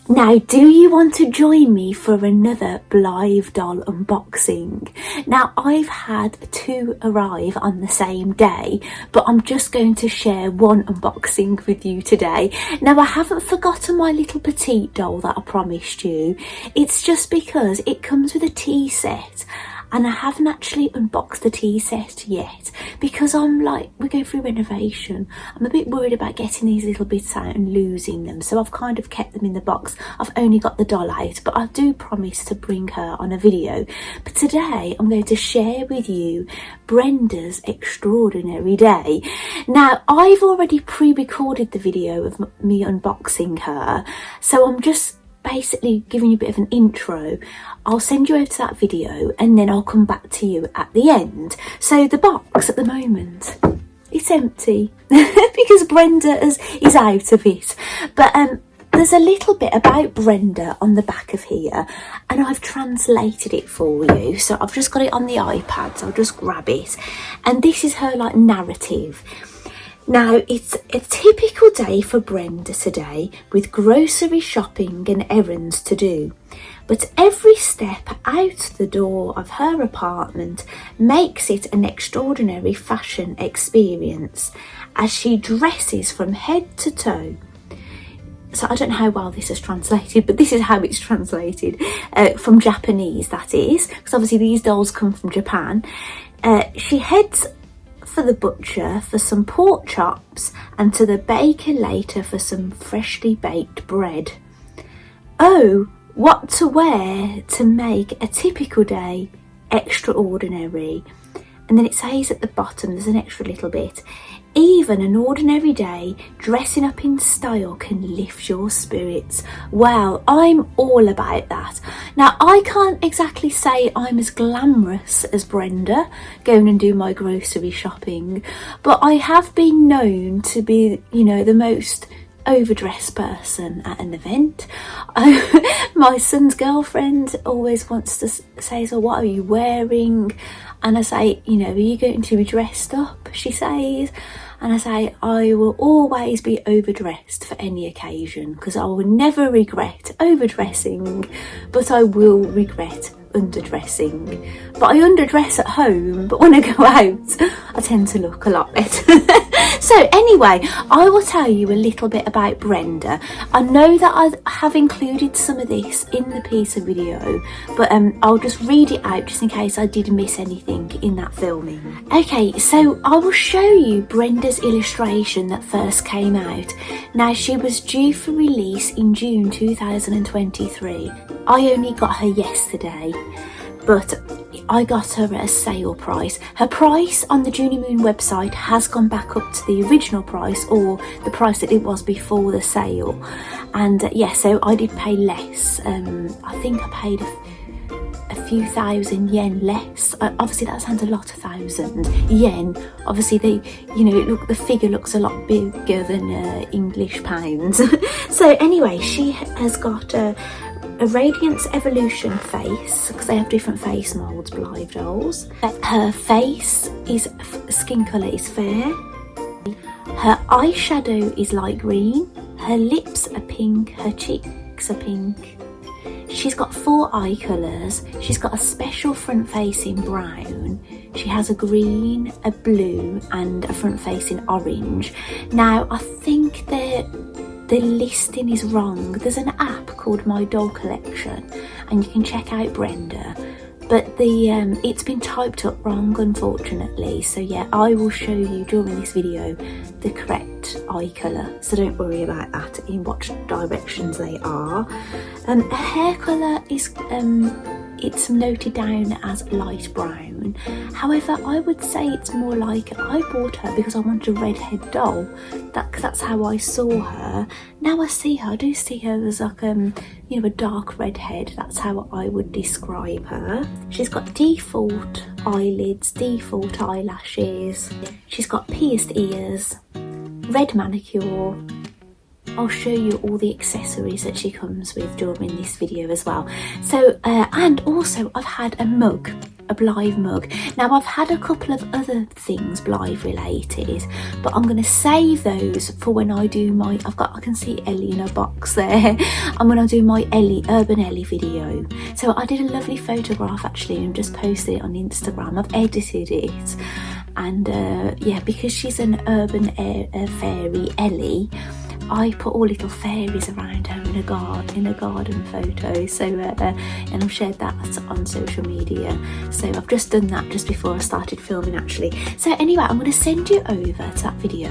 Now, do you want to join me for another Blythe doll unboxing? Now, I've had 2 arrive on the same day, but I'm just going to share one unboxing with you today. Now, I haven't forgotten my little petite doll that I promised you. It's just because it comes with a tea set, and I haven't actually unboxed the tea set yet because we're going through renovation. I'm a bit worried about getting these little bits out and losing them, so I've kind of kept them in the box. I've only got the doll out, but I do promise to bring her on a video. But today I'm going to share with you Brenda's extraordinary day. Now, I've already pre-recorded the video of me unboxing her, so I'm just basically giving you a bit of an intro. I'll send you over to that video and then I'll come back to you at the end. So the box at the moment, it's empty because Brenda is out of it. But there's a little bit about Brenda on the back of here, and I've translated it for you. So I've just got it on the iPad, so I'll just grab it. And this is her narrative. Now, it's a typical day for Brenda today, with grocery shopping and errands to do. But every step out the door of her apartment makes it an extraordinary fashion experience as she dresses from head to toe. So I don't know how well this is translated, but this is how it's translated from Japanese, that is, because obviously these dolls come from Japan. She heads for the butcher for some pork chops and to the baker later for some freshly baked bread. Oh, what to wear to make a typical day extraordinary. And then it says at the bottom, there's an extra little bit, even an ordinary day, dressing up in style can lift your spirits. Well, I'm all about that. Now, I can't exactly say I'm as glamorous as Brenda, going and do my grocery shopping, but I have been known to be, the most overdressed person at an event. My son's girlfriend always wants to say, so what are you wearing? And I say, are you going to be dressed up? She says. And I say, I will always be overdressed for any occasion, because I will never regret overdressing, but I will regret underdressing. But I underdress at home, but when I go out, I tend to look a lot better. So anyway, I will tell you a little bit about Brenda. I know that I have included some of this in the piece of video, but I'll just read it out just in case I did miss anything in that filming. Okay, so I will show you Brenda's illustration that first came out. Now, she was due for release in June 2023. I only got her yesterday, but I got her at a sale price. Her price on the Junie Moon website has gone back up to the original price, or the price that it was before the sale. And so I did pay less. I think I paid a few thousand yen less. Obviously that sounds a lot, 1,000 yen. Obviously the figure looks a lot bigger than English pounds. So anyway, she has got a Radiance Evolution face, because they have different face moulds, Blythe dolls. Her face skin colour is fair. Her eyeshadow is light green. Her lips are pink. Her cheeks are pink. She's got 4 eye colours. She's got a special front face in brown. She has a green, a blue and a front face in orange. Now, I think the listing is wrong. There's an app called My Doll Collection and you can check out Brenda, but it's been typed up wrong, unfortunately. So yeah, I will show you during this video the correct eye colour, so don't worry about that in what directions they are. Her hair colour is it's noted down as light brown. However, I would say it's more like, I bought her because I wanted a redhead doll. That's how I saw her. Now I see her, I do see her as like a dark redhead. That's how I would describe her. She's got default eyelids, default eyelashes. She's got pierced ears, red manicure. I'll show you all the accessories that she comes with during this video as well. So, and also I've had a mug a Blythe mug. Now I've had a couple of other things Blythe related, but I'm going to save those for when I do my, I can see Ellie in a box there. I'm going to do my Urban Ellie video. So I did a lovely photograph actually and just posted it on Instagram. I've edited it, and yeah, because she's an urban fairy Ellie, I put all little fairies around her in a garden photo. So and I've shared that on social media. So I've just done that just before I started filming actually. So anyway, I'm going to send you over to that video,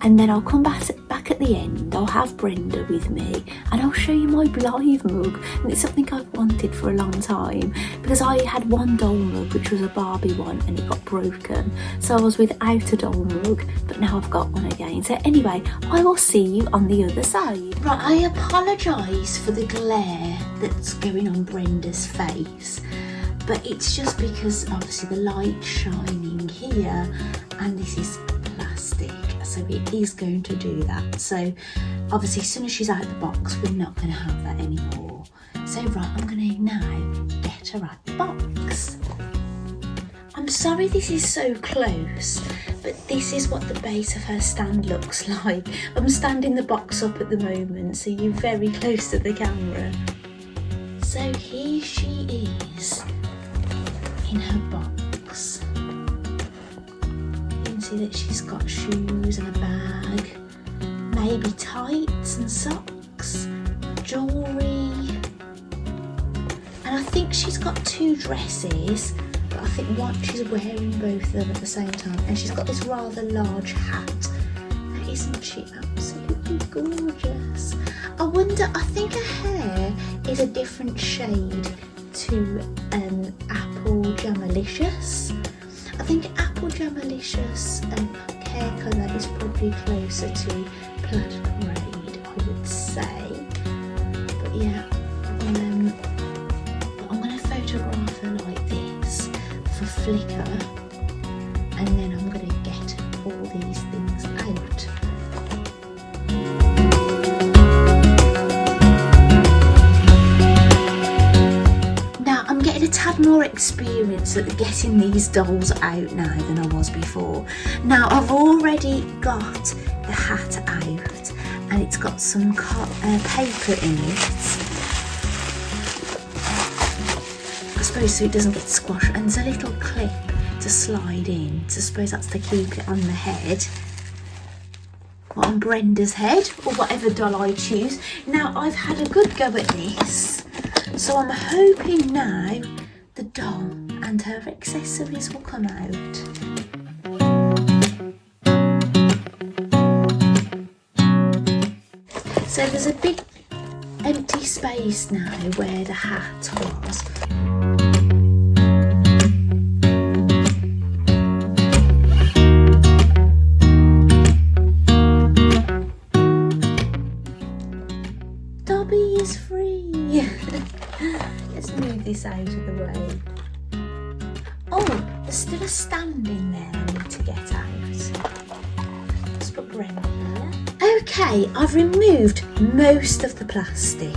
and then I'll come back at the end. I'll have Brenda with me and I'll show you my Blythe mug. And it's something I've wanted for a long time, because I had one doll mug which was a Barbie one and it got broken, so I was without a doll mug, but now I've got one again. So anyway, I will see you on the other side. Right, I apologise for the glare that's going on Brenda's face, but it's just because obviously the light's shining here and this is plastic, so it is going to do that. So obviously as soon as she's out of the box, we're not going to have that anymore. So right, I'm going to now get her out the box. I'm sorry this is so close, but this is what the base of her stand looks like. I'm standing the box up at the moment, so you're very close to the camera. So here she is in her box. You can see that she's got shoes and a bag, maybe tights and socks, jewellery, and I think she's got 2 dresses. I think she's wearing both of them at the same time, and she's got this rather large hat. Now, isn't she absolutely gorgeous? I wonder, I think her hair is a different shade to Apple Jamalicious. I think Apple Jamalicious hair colour is probably closer to Plaid Parade, I would say. But yeah, I'm going to photograph her like this for Flickr, and then I'm going to get all these things out. Now I'm getting a tad more experience at getting these dolls out now than I was before. Now I've already got the hat out and it's got some paper in it, I suppose, so it doesn't get squashed, and there's a little clip to slide in, so I suppose that's to keep it on the head, or on Brenda's head, or whatever doll I choose. Now I've had a good go at this, so I'm hoping now the doll and her accessories will come out. So there's a big empty space now where the hat was. Dobby is free. Let's move this out of the way. Oh, there's still a stand in there I need to get out. Let's put Brenda there. Okay, I've removed most of the plastic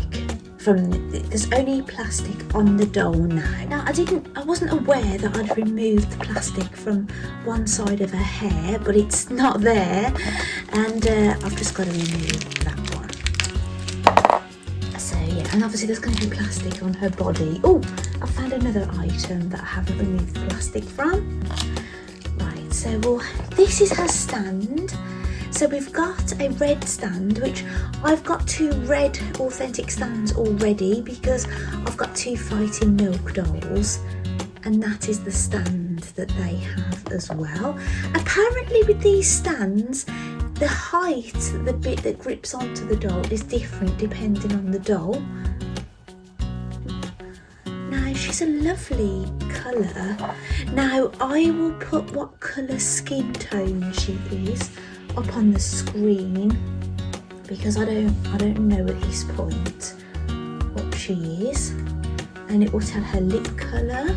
from there's only plastic on the doll now. Now I wasn't aware that I'd removed the plastic from one side of her hair, but it's not there, and I've just got to remove that one. So yeah, and obviously there's going to be plastic on her body. Oh, I found another item that I haven't removed the plastic from. Right, so this is her stand. So we've got a red stand, which I've got 2 red authentic stands already because I've got 2 fighting milk dolls, and that is the stand that they have as well. Apparently with these stands, the height, the bit that grips onto the doll, is different depending on the doll. Now she's a lovely colour. Now I will put what colour skin tone she is up on the screen, because I don't know at this point what she is, and it will tell her lip colour,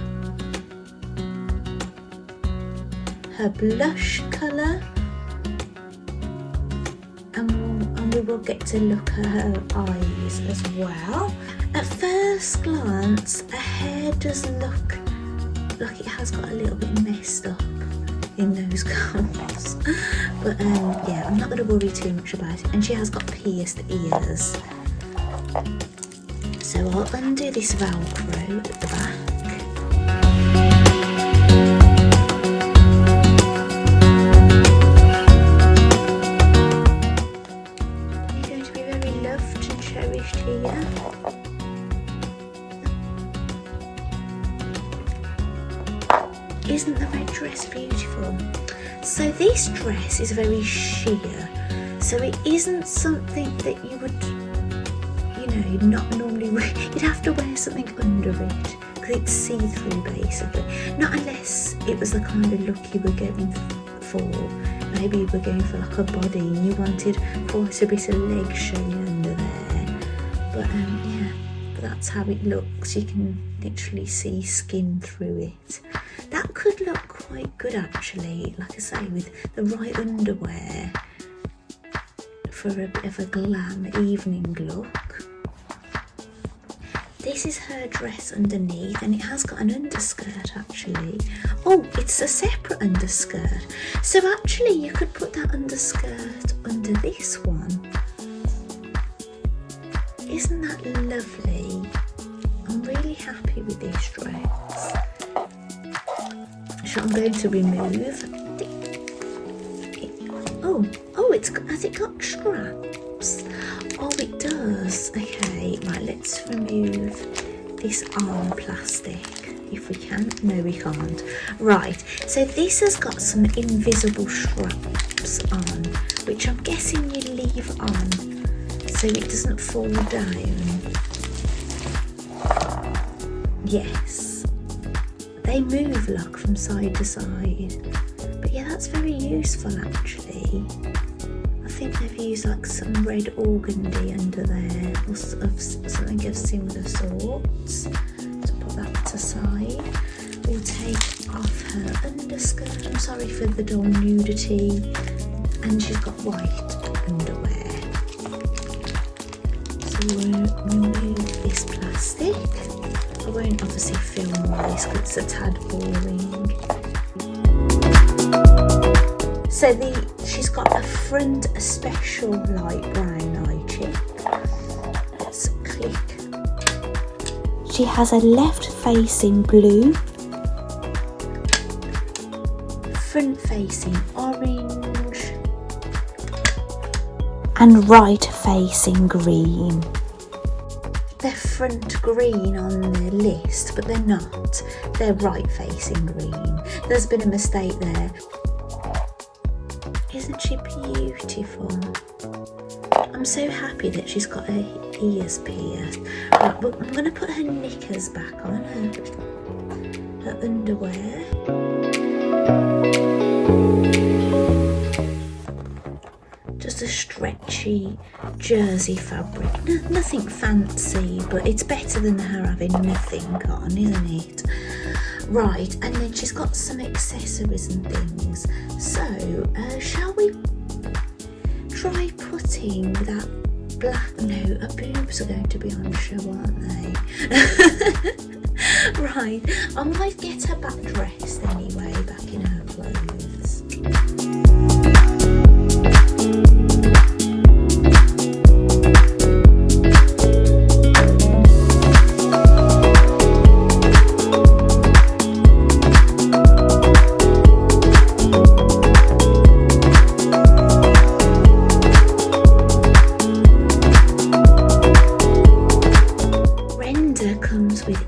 her blush colour, and we will get to look at her eyes as well. At first glance, her hair does look like it has got a little bit messed up in those curls. But yeah, I'm not going to worry too much about it. And she has got pierced ears. So I'll undo this Velcro at the back. You're going to be very loved and cherished here. Isn't the red dress beautiful? So this dress is very sheer, so it isn't something that you would, you know, not normally wear. You'd have to wear something under it because it's see-through basically. Not unless it was the kind of look you were going for. Maybe you were going for like a body and you wanted quite a bit of leg showing under there. But yeah, but that's how it looks. You can literally see skin through it. That could look quite good actually, like I say, with the right underwear for a bit of a glam evening look. This is her dress underneath, and it has got an underskirt actually. Oh, it's a separate underskirt. So actually you could put that underskirt under this one. Isn't that lovely? I'm really happy with this dress. So I'm going to remove. Has it got straps? Oh, it does. Okay, right, let's remove this arm plastic if we can. No, we can't. Right, so this has got some invisible straps on, which I'm guessing you leave on so it doesn't fall down. Yes. They move like from side to side. But yeah, that's very useful actually. I think they've used like some red organdy under there or something of similar sorts. To put that to side. We'll take off her underskirt. I'm sorry for the dull nudity. And she's got white underwear. So we'll remove this plastic. I won't obviously film all this because it's a tad boring. So she's got a front special light brown eye chip. Let's click. She has a left facing blue, front facing orange, and right facing green. They're front green on the list, but they're not. They're right facing green. There's been a mistake there. Isn't she beautiful? I'm so happy that she's got her ears pierced. Right, but I'm going to put her knickers back on, her underwear. Just a stretchy jersey fabric. Nothing fancy, but it's better than her having nothing on, isn't it? Right, and then she's got some accessories and things. So, shall we try putting that black... No, her boobs are going to be on show, aren't they? Right, I might get her back dressed anyway, back in her clothes.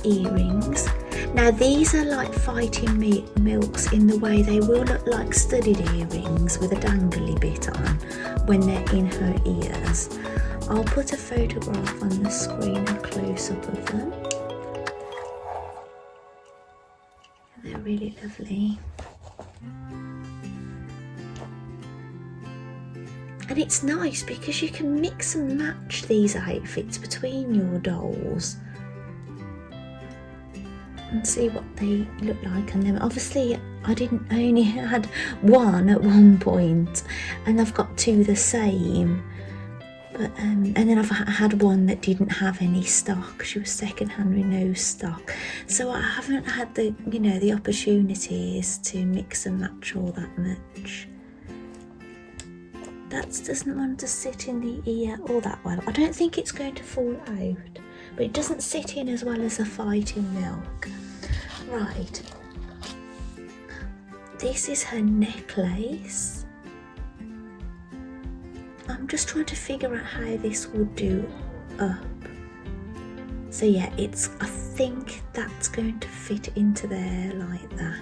Earrings. Now these are like fighting milks in the way they will look like studded earrings with a dangly bit on when they're in her ears. I'll put a photograph on the screen, a close-up of them. They're really lovely. And it's nice because you can mix and match these outfits between your dolls and see what they look like. And then obviously I only had one at one point, and I've got two the same. But and then I've had one that didn't have any stock. She was second-hand with no stock, so I haven't had the the opportunities to mix and match all that much. That doesn't want to sit in the ear all that well. I don't think it's going to fall out, but it doesn't sit in as well as a Fighting Milk. Right, this is her necklace. I'm just trying to figure out how this would do up. So yeah, I think that's going to fit into there like that.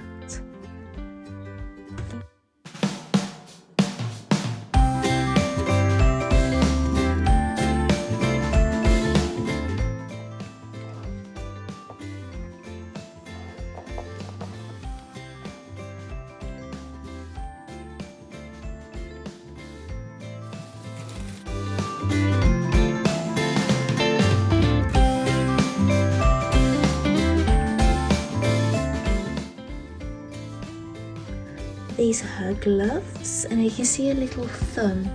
These are her gloves, and you can see a little thumb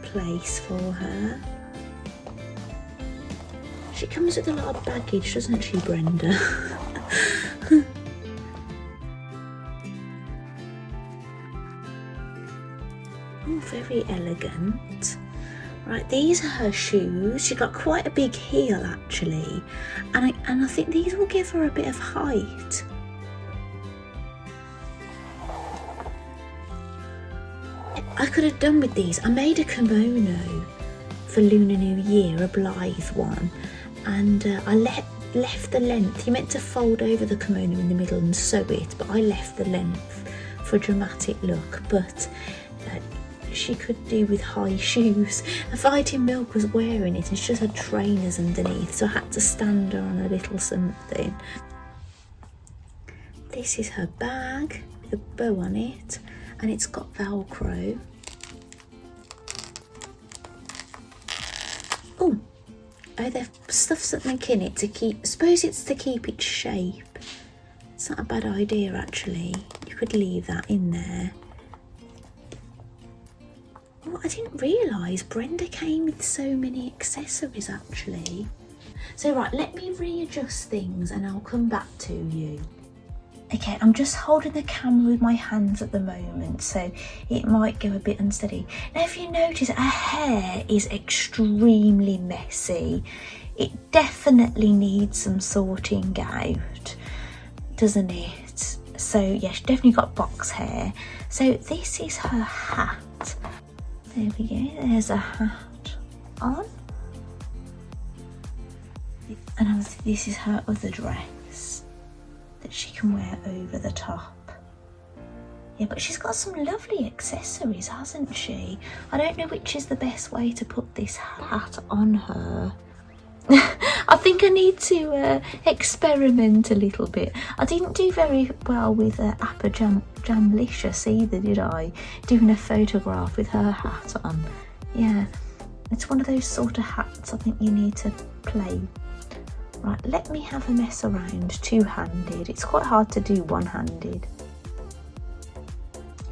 place for her. She comes with a lot of baggage, doesn't she, Brenda? Oh, very elegant. Right, these are her shoes. She's got quite a big heel actually, and I think these will give her a bit of height. I could have done with these. I made a kimono for Lunar New Year, a Blythe one, and I left the length. You're meant to fold over the kimono in the middle and sew it, but I left the length for a dramatic look. But she could do with high shoes. And Fighting Milk was wearing it and she just had trainers underneath, so I had to stand her on a little something. This is her bag with a bow on it, and it's got Velcro. Oh, they've stuffed something in it to keep, I suppose it's to keep its shape. It's not a bad idea actually. You could leave that in there. Oh, I didn't realise Brenda came with so many accessories actually. So right, let me readjust things and I'll come back to you. Okay, I'm just holding the camera with my hands at the moment, so it might go a bit unsteady. Now, if you notice, her hair is extremely messy. It definitely needs some sorting out, doesn't it? So, yeah, she's definitely got box hair. So, this is her hat. There we go, there's a hat on. And this is her other dress that she can wear over the top. Yeah, but she's got some lovely accessories, hasn't she? I don't know which is the best way to put this hat on her. I think I need to experiment a little bit. I didn't do very well with Appa Jamlicious either, did I? Doing a photograph with her hat on. Yeah, it's one of those sort of hats I think you need to play. Right, let me have a mess around two-handed. It's quite hard to do one-handed.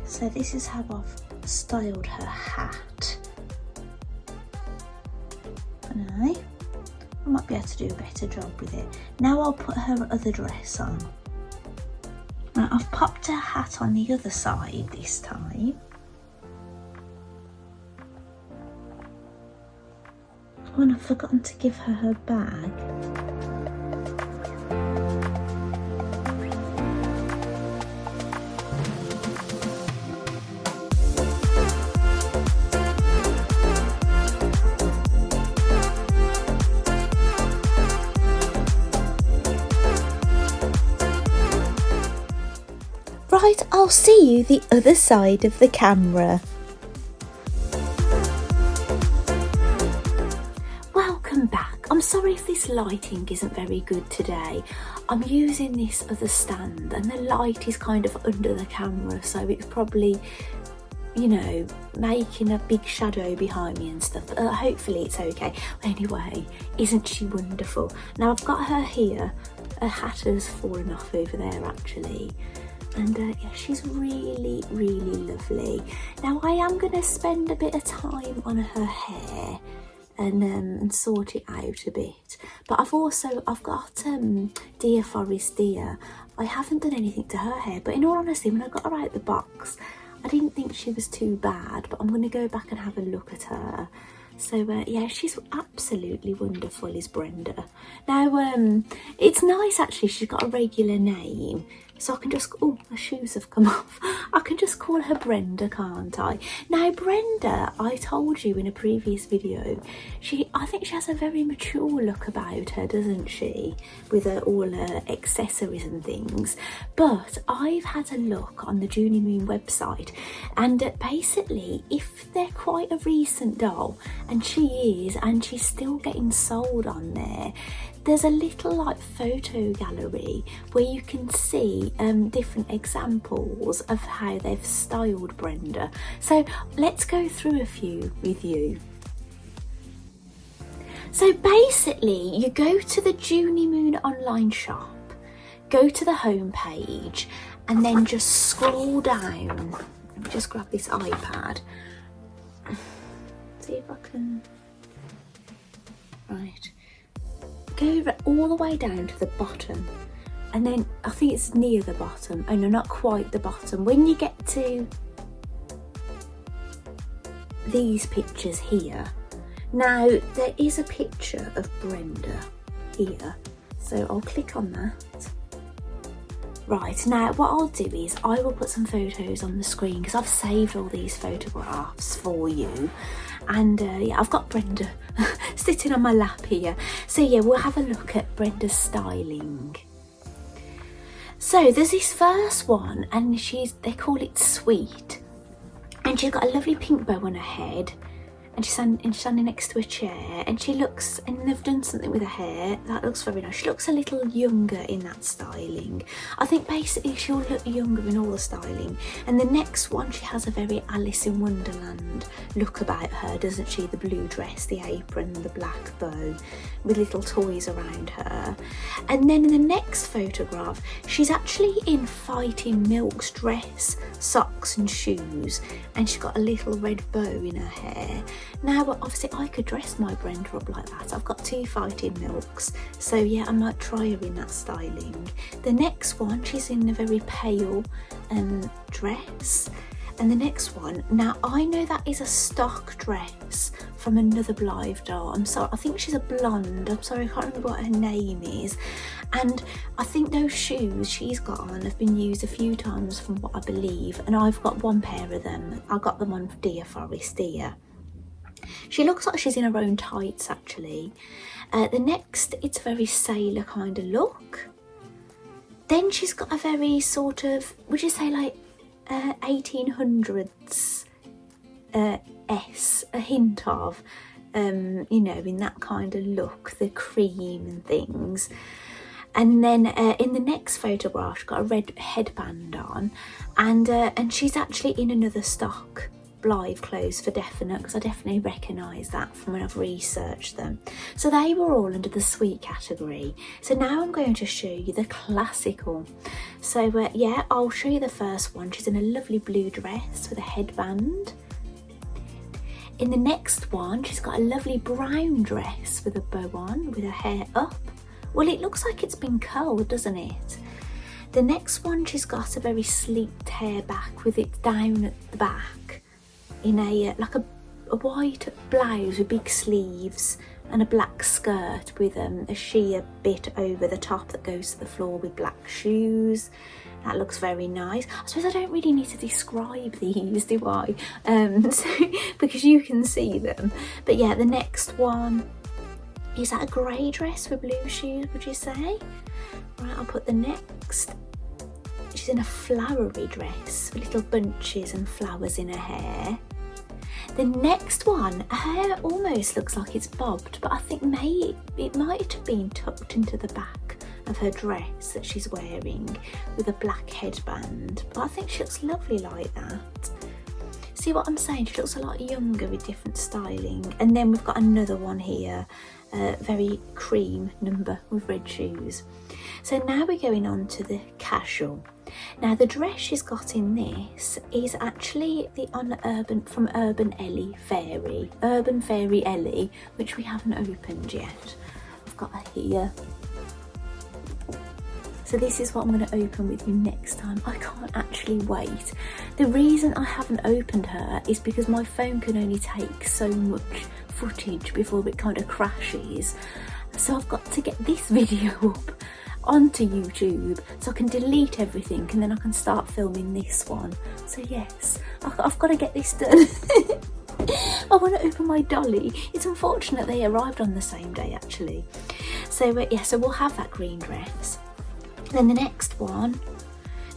So this is how I've styled her hat. And I might be able to do a better job with it. Now I'll put her other dress on. Now I've popped her hat on the other side this time. Oh, and I've forgotten to give her her bag. Right, I'll see you the other side of the camera. Welcome back. I'm sorry if this lighting isn't very good today. I'm using this as a stand and the light is kind of under the camera, so it's probably, you know, making a big shadow behind me and stuff. Hopefully it's okay. Anyway, isn't she wonderful? Now I've got her here. Her hat has fallen off over there actually. And yeah, she's really, really lovely. Now I am going to spend a bit of time on her hair and sort it out a bit. But I've got Dear Forest Dear. I haven't done anything to her hair, but in all honesty, when I got her out the box, I didn't think she was too bad, but I'm going to go back and have a look at her. So yeah, she's absolutely wonderful, is Brenda. Now it's nice actually, she's got a regular name, so I can just, oh, her shoes have come off. I can just call her Brenda, can't I? Now Brenda, I told you in a previous video, I think she has a very mature look about her, doesn't she? With all her accessories and things. But I've had a look on the Junie Moon website, and basically, if they're quite a recent doll, and she is, and she's still getting sold on there's a little like photo gallery where you can see different examples of how they've styled Brenda. So let's go through a few with you. So basically, you go to the Junie Moon online shop, go to the home page, and then just scroll down. Let me just grab this iPad. See if I can. Right. Go all the way down to the bottom, and then I think it's near the bottom. Oh no, not quite the bottom. When you get to these pictures here, now there is a picture of Brenda here, so I'll click on that. Right, now what I'll do is I will put some photos on the screen because I've saved all these photographs for you. And yeah, I've got Brenda sitting on my lap here. So yeah, we'll have a look at Brenda's styling. So there's this first one, and they call it Sweet. And she's got a lovely pink bow on her head. And she's standing next to a chair, and and they've done something with her hair that looks very nice. She looks a little younger in that styling. I think basically she'll look younger in all the styling. And the next one, she has a very Alice in Wonderland look about her, doesn't she? The blue dress, the apron, the black bow, with little toys around her. And then in the next photograph, she's actually in Fighting Milk's dress, socks and shoes, and she's got a little red bow in her hair. Now obviously I could dress my Brenda up like that. I've got 2 Fighting Milks, so yeah, I might try her in that styling. The next one, she's in a very pale dress. And the next one, now I know that is a stock dress from another Blythe doll. I'm sorry, I think she's a blonde. I'm sorry, I can't remember what her name is. And I think those shoes she's got on have been used a few times from what I believe. And I've got one pair of them. I got them on Dear Forest Dear. She looks like she's in her own tights actually. The next, it's a very sailor kind of look. Then she's got a very sort of, would you say like 1800s a hint of, you know, in that kind of look, the cream and things. And then in the next photograph, she's got a red headband on, and she's actually in another stock Blythe clothes for definite, because I definitely recognise that from when I've researched them. So they were all under the sweet category. So now I'm going to show you the classical. So yeah, I'll show you the first one. She's in a lovely blue dress with a headband. In the next one, she's got a lovely brown dress with a bow on, with her hair up. Well, it looks like it's been curled, doesn't it? The next one, she's got a very sleeked hair back with it down at the back in a like a white blouse with big sleeves and a black skirt with a sheer bit over the top that goes to the floor with black shoes. That looks very nice. I suppose I don't really need to describe these, do I? Because you can see them. But yeah, the next one, is that a grey dress with blue shoes, would you say? Right, I'll put the next. She's in a flowery dress with little bunches and flowers in her hair. The next one, her hair almost looks like it's bobbed, but I think it might have been tucked into the back of her dress that she's wearing with a black headband. But I think she looks lovely like that. See what I'm saying? She looks a lot younger with different styling. And then we've got another one here, very cream number with red shoes. So now we're going on to the casual. Now the dress she's got in this is actually from Urban Fairy Ellie, which we haven't opened yet. I've got her here. So this is what I'm going to open with you next time. I can't actually wait. The reason I haven't opened her is because my phone can only take so much footage before it kind of crashes. So I've got to get this video up onto YouTube so I can delete everything, and then I can start filming this one. So yes, I've got to get this done. I want to open my dolly. It's unfortunate they arrived on the same day actually. So yeah, so we'll have that green dress. Then the next one,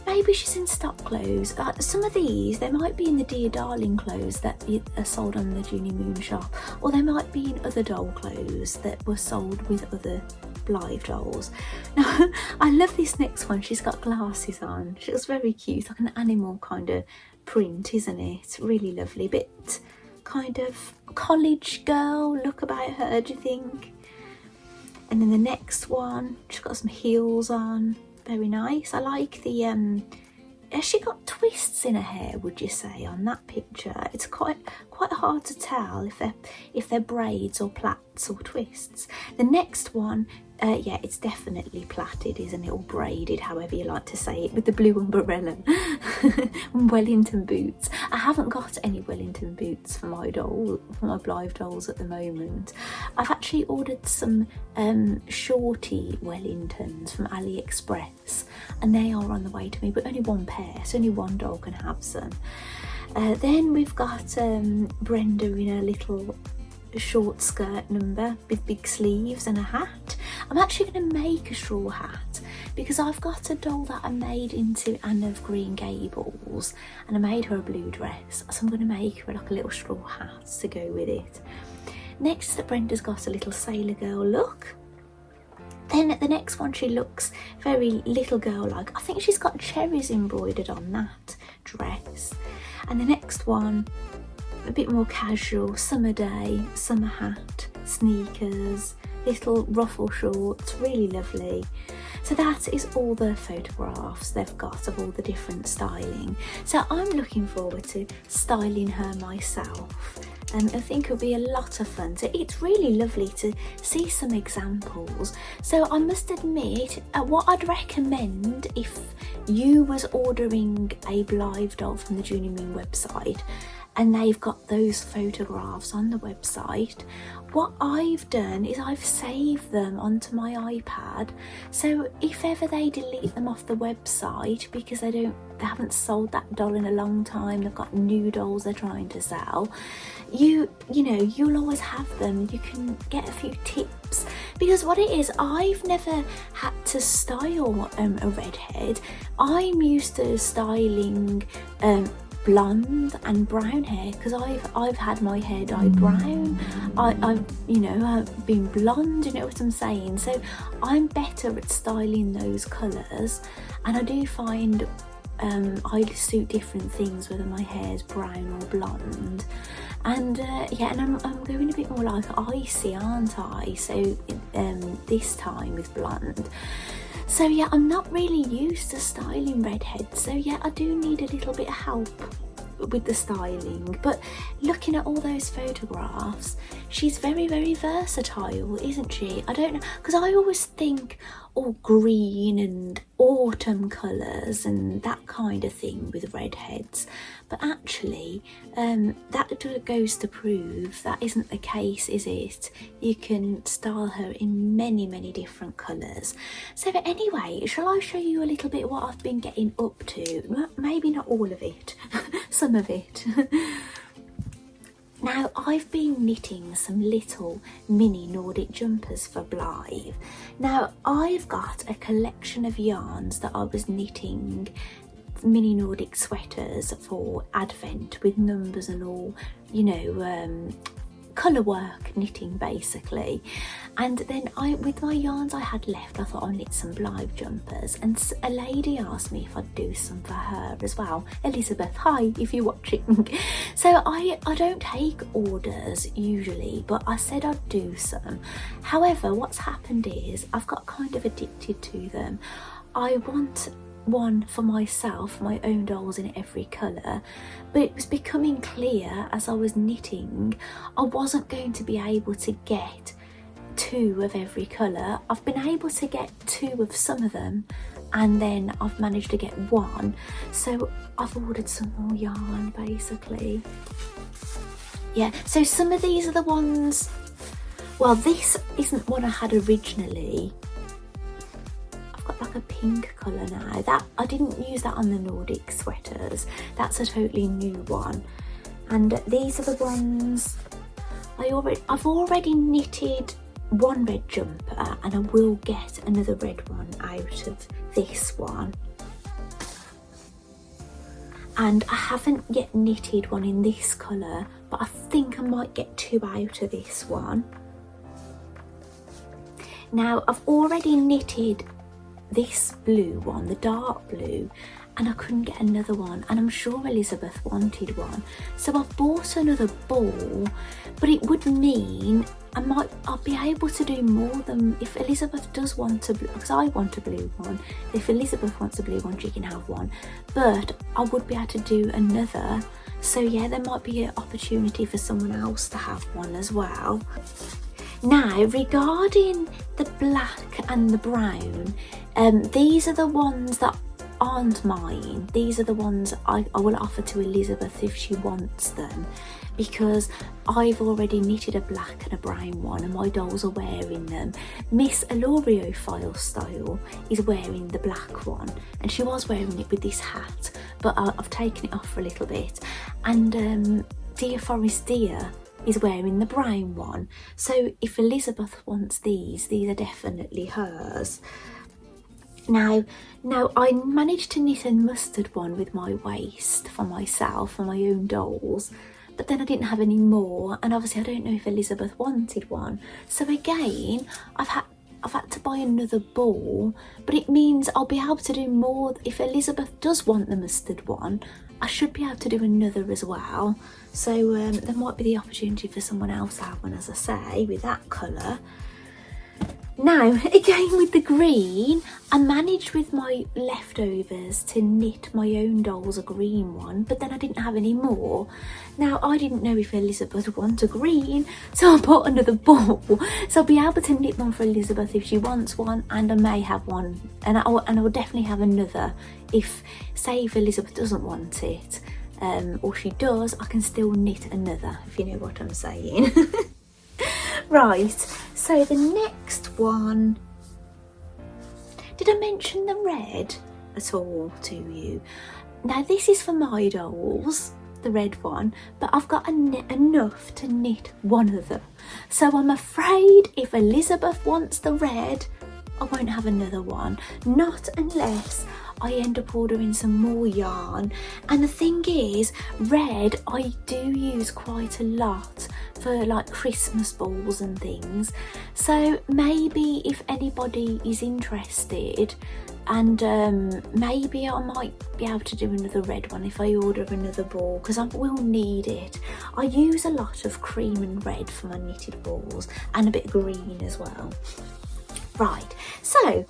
maybe she's in stock clothes. Some of these, they might be in the Dear Darling clothes that are sold on the Junie Moon shop, or they might be in other doll clothes that were sold with other Blythe dolls. Now, I love this next one. She's got glasses on. She looks very cute, like an animal kind of print, isn't it? Really lovely. Bit kind of college girl look about her, do you think? And then the next one, she's got some heels on. Very nice. I like the has she got twists in her hair, would you say, on that picture? It's quite hard to tell if they're braids or plaits or twists. The next one, yeah, it's definitely plaited, isn't it, or braided, however you like to say it, with the blue umbrella. Wellington boots. I haven't got any Wellington boots for my Blythe dolls at the moment. I've actually ordered some shorty Wellingtons from AliExpress, and they are on the way to me, but only one pair, so only one doll can have some. Then we've got Brenda in a little short skirt number with big sleeves and a hat. I'm actually going to make a straw hat because I've got a doll that I made into Anne of Green Gables, and I made her a blue dress, so I'm going to make her like a little straw hat to go with it. Next, Brenda's got a little sailor girl look. Then the next one, she looks very little girl like. I think she's got cherries embroidered on that dress. And the next one, a bit more casual, summer day, summer hat, sneakers, little ruffle shorts, really lovely. So that is all the photographs they've got of all the different styling. So I'm looking forward to styling her myself. I think it'll be a lot of fun. So it's really lovely to see some examples. So I must admit, what I'd recommend if you was ordering a Blythe doll from the Junie Moon website, and they've got those photographs on the website, what I've done is I've saved them onto my iPad, so if ever they delete them off the website because they haven't sold that doll in a long time, they've got new dolls they're trying to sell, you know, you'll always have them. You can get a few tips, because what it is, I've never had to style a redhead. I'm used to styling blonde and brown hair because I've had my hair dyed brown. I've been blonde, you know what I'm saying? So I'm better at styling those colours, and I do find I suit different things whether my hair's brown or blonde. And yeah, and I'm going a bit more like icy, aren't I? So this time with blonde. So yeah, I'm not really used to styling redheads, so yeah, I do need a little bit of help with the styling. But looking at all those photographs, she's very, very versatile, isn't she? I don't know, because I always think all green and autumn colours and that kind of thing with redheads, but actually that goes to prove that isn't the case, is it? You can style her in many, many different colours. So anyway, shall I show you a little bit what I've been getting up to? Maybe not all of it, some of it. Now, I've been knitting some little mini Nordic jumpers for Blythe. Now, I've got a collection of yarns that I was knitting mini Nordic sweaters for Advent with numbers and all, you know, colour work knitting basically. And then with my yarns I had left, I thought I'd knit some Blythe jumpers, and a lady asked me if I'd do some for her as well. Elizabeth, hi if you're watching. So I don't take orders usually, but I said I'd do some. However, what's happened is I've got kind of addicted to them. I want one for myself, my own dolls in every colour, but it was becoming clear as I was knitting I wasn't going to be able to get 2 of every colour. I've been able to get 2 of some of them, and then I've managed to get 1, so I've ordered some more yarn basically. Yeah, so some of these are the ones, well, this isn't what I had originally. I've got like a pink colour now. That I didn't use that on the Nordic sweaters. That's a totally new one. And these are the ones I've already knitted 1 red jumper, and I will get another red one out of this one. And I haven't yet knitted one in this colour, but I think I might get 2 out of this one. Now I've already knitted this blue one, the dark blue, and I couldn't get another one, and I'm sure Elizabeth wanted one, so I've bought another ball, but it would mean I'll be able to do more than, if Elizabeth does want a blue, because I want a blue one, if Elizabeth wants a blue one she can have one, but I would be able to do another, so yeah, there might be an opportunity for someone else to have one as well. Now regarding the black and the brown, these are the ones that aren't mine. These are the ones I will offer to Elizabeth if she wants them, because I've already knitted a black and a brown one and my dolls are wearing them. Miss Alorio File Style is wearing the black one, and she was wearing it with this hat, but I've taken it off for a little bit, and Dear Forest Dear is wearing the brown one, so if Elizabeth wants these are definitely hers. Now I managed to knit a mustard one with my waist for myself, for my own dolls, but then I didn't have any more, and obviously I don't know if Elizabeth wanted one, so again I've had to buy another ball, but it means I'll be able to do more. If Elizabeth does want the mustard one, I should be able to do another as well, so there might be the opportunity for someone else to have one, as I say, with that colour. Now again with the green, I managed with my leftovers to knit my own dolls a green one, but then I didn't have any more. Now I didn't know if Elizabeth would want a green, so I bought another ball, so I'll be able to knit one for Elizabeth if she wants one, and I may have one, and I will definitely have another if, say, if Elizabeth doesn't want it, or she does, I can still knit another, if you know what I'm saying. Right, so the next one, did I mention the red at all to you? Now this is for my dolls, the red one, but I've got enough to knit one of them, so I'm afraid if Elizabeth wants the red, I won't have another one, not unless I end up ordering some more yarn. And the thing is, red I do use quite a lot for like Christmas balls and things, so maybe if anybody is interested, and maybe I might be able to do another red one if I order another ball, because I will need it. I use a lot of cream and red for my knitted balls, and a bit of green as well. Right, so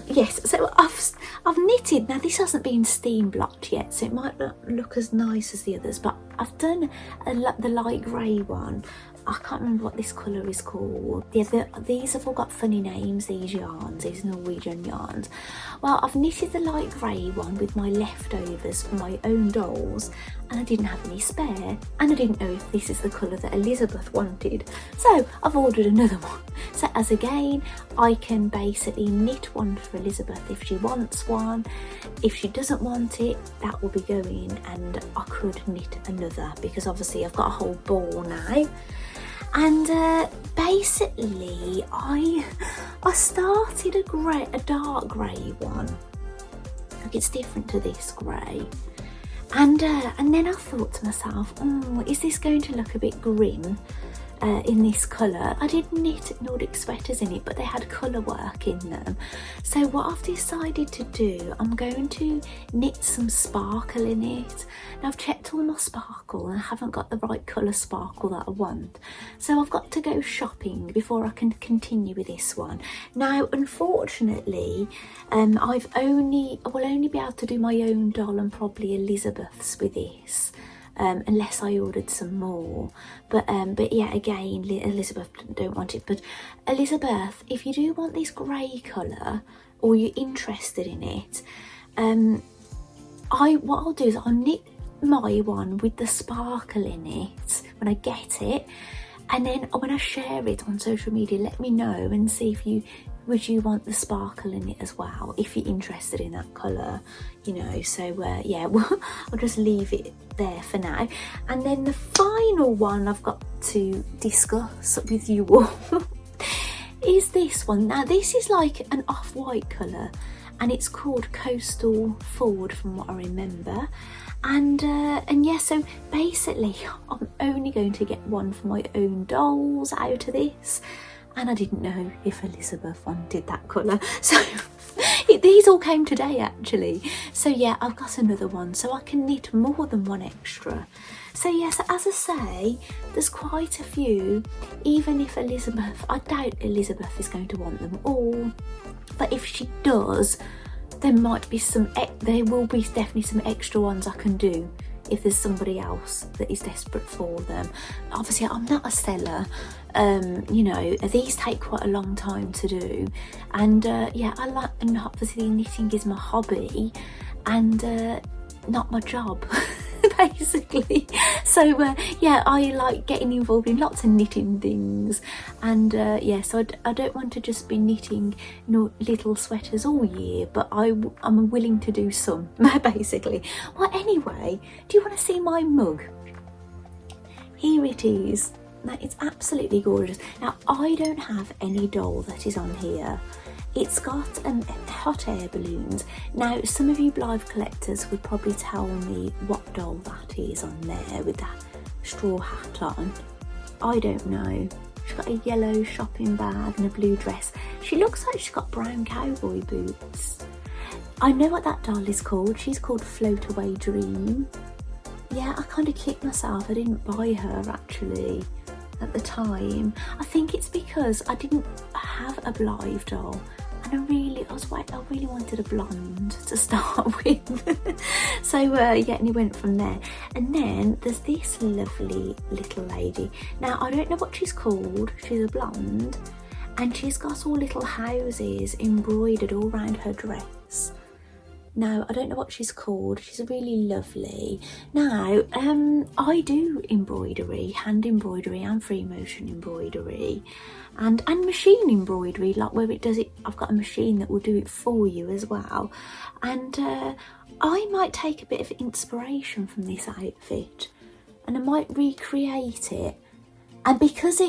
yes, so I've knitted, now this hasn't been steam blocked yet, so it might not look as nice as the others, but I've done the light grey one. I can't remember what this colour is called. Yeah, these have all got funny names, these yarns, these Norwegian yarns. Well, I've knitted the light grey one with my leftovers for my own dolls, and I didn't have any spare, and I didn't know if this is the colour that Elizabeth wanted, so I've ordered another one. So as again, I can basically knit one for Elizabeth if she wants one. If she doesn't want it, that will be going, and I could knit another, because obviously I've got a whole ball now. And basically I started a dark grey one, like it's different to this grey, and then I thought to myself, oh, is this going to look a bit grim? in this colour. I did knit Nordic sweaters in it, but they had colour work in them. So what I've decided to do, I'm going to knit some sparkle in it. Now I've checked all my sparkle and I haven't got the right colour sparkle that I want. So I've got to go shopping before I can continue with this one. Now unfortunately, I will only be able to do my own doll and probably Elizabeth's with this. Unless I ordered some more, but yeah, again, Elizabeth don't want it. But Elizabeth, if you do want this grey colour or you're interested in it, what I'll do is I'll knit my one with the sparkle in it when I get it, and then when I share it on social media, let me know and see if would you want the sparkle in it as well, if you're interested in that colour, you know. So yeah, well, I'll just leave it there for now. And then the final one I've got to discuss with you all is this one. Now this is like an off-white colour and it's called Coastal Ford from what I remember. And yeah, so basically I'm only going to get one for my own dolls out of this. And I didn't know if Elizabeth wanted that colour. So these all came today actually. So yeah, I've got another one so I can knit more than one extra. So yes, as I say, there's quite a few, even if Elizabeth, I doubt Elizabeth is going to want them all. But if she does, there might be there will be definitely some extra ones I can do if there's somebody else that is desperate for them. Obviously I'm not a seller, you know, these take quite a long time to do, and yeah, I like, and obviously knitting is my hobby and not my job basically. So yeah, I like getting involved in lots of knitting things, and yeah, so I don't want to just be knitting little sweaters all year, but I'm willing to do some basically. Well, anyway, do you want to see my mug? Here it is. Now it's absolutely gorgeous. Now I don't have any doll that is on here. It's got hot air balloons. Now some of you Blythe collectors would probably tell me what doll that is on there with that straw hat on. I don't know. She's got a yellow shopping bag and a blue dress. She looks like she's got brown cowboy boots. I know what that doll is called. She's called Float Away Dream. Yeah, I kind of kicked myself. I didn't buy her actually at the time. I think it's because I didn't have a Blythe doll, and I really wanted a blonde to start with. So yeah, and he went from there. And then there's this lovely little lady. Now I don't know what she's called. She's a blonde and she's got all little houses embroidered all around her dress. Now I don't know what she's called. She's really lovely. Now I do embroidery, hand embroidery and free motion embroidery, and machine embroidery, like where it does it. I've got a machine that will do it for you as well. And I might take a bit of inspiration from this outfit and I might recreate it. And because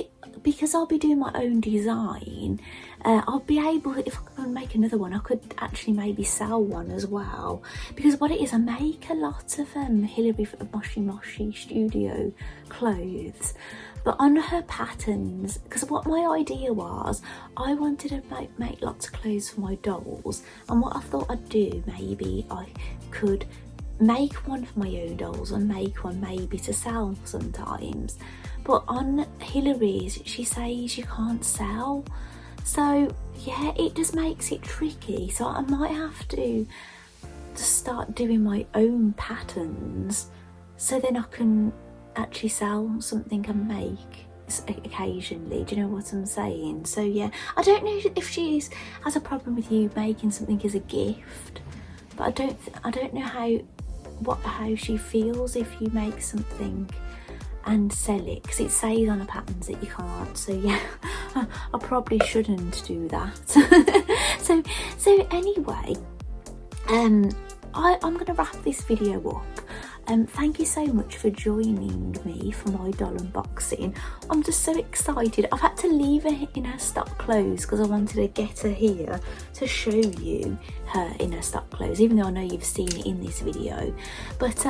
I'll be doing my own design, I'll be able, if I can make another one, I could actually maybe sell one as well. Because what it is, I make a lot of Hilary Moshi Moshi Studio clothes, but on her patterns, because what my idea was, I wanted to make lots of clothes for my dolls, and what I thought I'd do, maybe I could make one for my own dolls and make one maybe to sell sometimes. But on Hilary's, she says you can't sell. So yeah, it just makes it tricky. So I might have to start doing my own patterns, so then I can actually sell something and make occasionally. Do you know what I'm saying? So yeah, I don't know if she has a problem with you making something as a gift, but I don't know how she feels if you make something and sell it, because it says on the patterns that you can't. So yeah, I probably shouldn't do that. so anyway, I'm gonna wrap this video up. thank you so much for joining me for my doll unboxing. I'm just so excited. I've had to leave her in her stock clothes because I wanted to get her here to show you her in her stock clothes, even though I know you've seen it in this video. But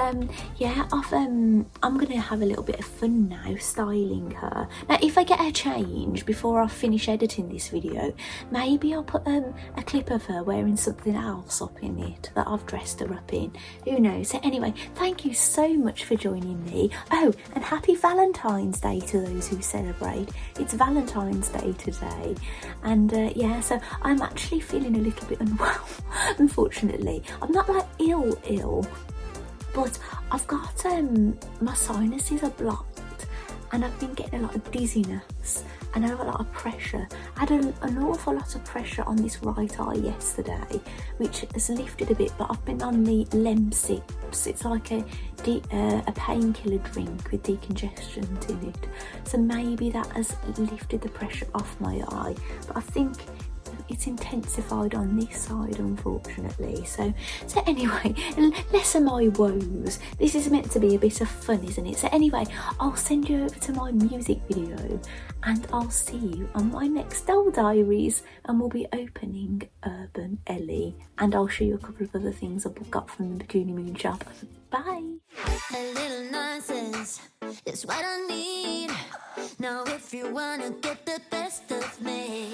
yeah, I'm gonna have a little bit of fun now styling her. Now if I get her changed before I finish editing this video, maybe I'll put a clip of her wearing something else up in it that I've dressed her up in. Who knows? So anyway, thank you so much for joining me. Oh, and happy Valentine's Day to those who celebrate. It's Valentine's Day today. And yeah, so I'm actually feeling a little bit unwell, unfortunately. I'm not like ill, but I've got my sinuses are blocked and I've been getting a lot of dizziness and I have a lot of pressure. I had an awful lot of pressure on this right eye yesterday, which has lifted a bit, but I've been on the Lemsips. It's like a painkiller drink with decongestant in it. So maybe that has lifted the pressure off my eye, but I think it's intensified on this side, unfortunately. So anyway, less of my woes. This is meant to be a bit of fun, isn't it? So anyway, I'll send you over to my music video and I'll see you on my next Doll Diaries, and we'll be opening Urban Ellie, and I'll show you a couple of other things I got from the Bikini Moon shop. Bye. A little nonsense is what I need. Now if you wanna get the best of me,